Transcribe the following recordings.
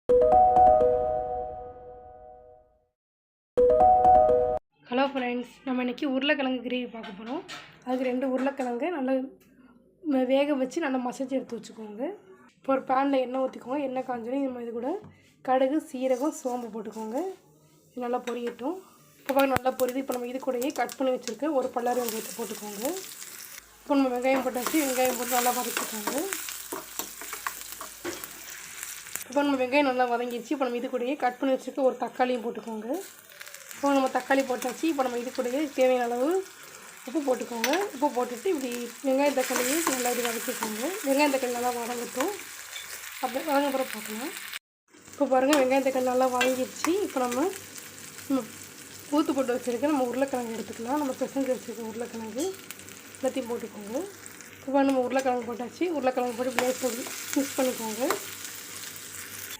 Hello friends, நம்ம இன்றைக்கி உருளைக்கிழங்கு கிரேவி பார்க்க போகிறோம். அதுக்கு 2 உருளைக்கிழங்கு நல்லா வேக வச்சு நல்லா மசிச்சு எடுத்து வச்சுக்கோங்க. இப்போ ஒரு பேனில் எண்ணெய் ஊற்றிக்கோங்க. எண்ணெய் காஞ்சோடனே நம்ம இது கூட கடுகு, சீரகம், சோம்பு போட்டுக்கோங்க. இது நல்லா பொரியட்டும். இப்போ நல்லா பொரியுது. இப்போ நம்ம இது கூடயே கட் பண்ணி வச்சுருக்க ஒரு பல்லாரி வெங்காயத்தை போட்டுக்கோங்க. இப்போ நம்ம வெங்காயம் போட்டாச்சு. வெங்காயம் போட்டு நல்லா வதக்கிக்கோங்க. இப்போ நம்ம வெங்காயம் நல்லா வதங்கிடுச்சு. இப்போ நம்ம இது கூடயே கட் பண்ணி வச்சுருக்க ஒரு தக்காளியும் போட்டுக்கோங்க. இப்போ நம்ம தக்காளி போட்டாச்சு. இப்போ நம்ம இது கூடயே தேவையான அளவு உப்பு போட்டுக்கோங்க. உப்பு போட்டுட்டு இப்படி வெங்காயம் தக்காளியே நல்லா இப்படி வதக்கிக்கோங்க. வெங்காயம் தக்காளி நல்லா வதங்கட்டும். அப்படி வதங்க பிறகு பார்க்கலாம். இப்போ பாருங்கள், வெங்காயம் தக்காளி நல்லா வதங்கிடுச்சு. இப்போ நம்ம ஊற்று போட்டு வச்சுருக்க நம்ம உருளைக்கிழங்கு எடுத்துக்கலாம். நம்ம பிசைஞ்சு வச்சுருக்க உருளைக்கிழங்கு எல்லாத்தையும் போட்டுக்கோங்க. இப்போ நம்ம உருளைக்கிழங்கு போட்டாச்சு. உருளைக்கிழங்கு போட்டு பிளேஸ் போட்டு மிக்ஸ் பண்ணிக்கோங்க.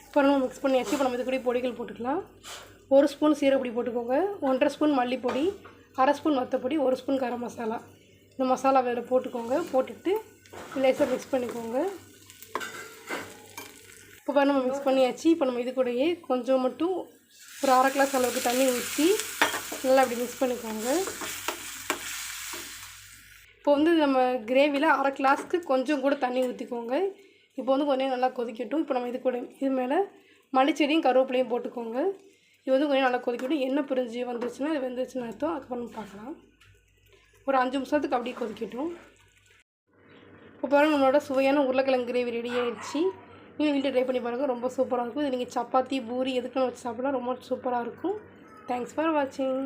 இப்போ நம்ம மிக்ஸ் பண்ணியாச்சு. இப்போ நம்ம இது கூட பொடிகள் போட்டுக்கலாம். 1 ஸ்பூன் சீரகப்பொடி போட்டுக்கோங்க. 1.5 spoon மல்லிப்பொடி, 1/2 spoon வத்தப்பொடி, 1 spoon garam masala. இந்த மசாலா வேறு போட்டுக்கோங்க. போட்டுட்டு லேசாக மிக்ஸ் பண்ணிக்கோங்க. இப்போ நம்ம மிக்ஸ் பண்ணியாச்சு. இப்போ நம்ம இது கூடயே கொஞ்சம் மட்டும் ஒரு 1/2 கிளாஸ் அளவுக்கு தண்ணி ஊற்றி நல்லா அப்படி மிக்ஸ் பண்ணிக்கோங்க. இப்போ நம்ம கிரேவியில் 1/2 கிளாஸ்க்கு கொஞ்சம் கூட தண்ணி ஊற்றிக்கோங்க. இப்போ கொஞ்சம் நல்லா கொதிக்கட்டும். இப்போ நம்ம இது மேலே மல்லிச்செடியும் கருவேப்பிலையும் போட்டுக்கோங்க. இது கொஞ்சம் நல்லா கொதிக்கட்டும். எண்ணெய் பிரிஞ்சு வந்துச்சுன்னா இது வெந்துச்சுன்னு அர்த்தம். அதுக்கப்புறம் பார்க்கலாம். ஒரு 5 நிமிஷத்துக்கு அப்படியே கொதிக்கட்டும். இப்போ பாருங்கள், நம்மளோட சுவையான உருளைக்கிழங்கு கிரேவி ரெடி ஆகிடுச்சு. நீங்கள் வீட்டில் ட்ரை பண்ணி பாருங்கள். ரொம்ப சூப்பராக இருக்கும். இது நீங்கள் சப்பாத்தி, பூரி எதுக்குன்னு வச்சு சாப்பிடலாம். ரொம்ப சூப்பராக இருக்கும். தேங்க்ஸ் ஃபார் வாட்சிங்.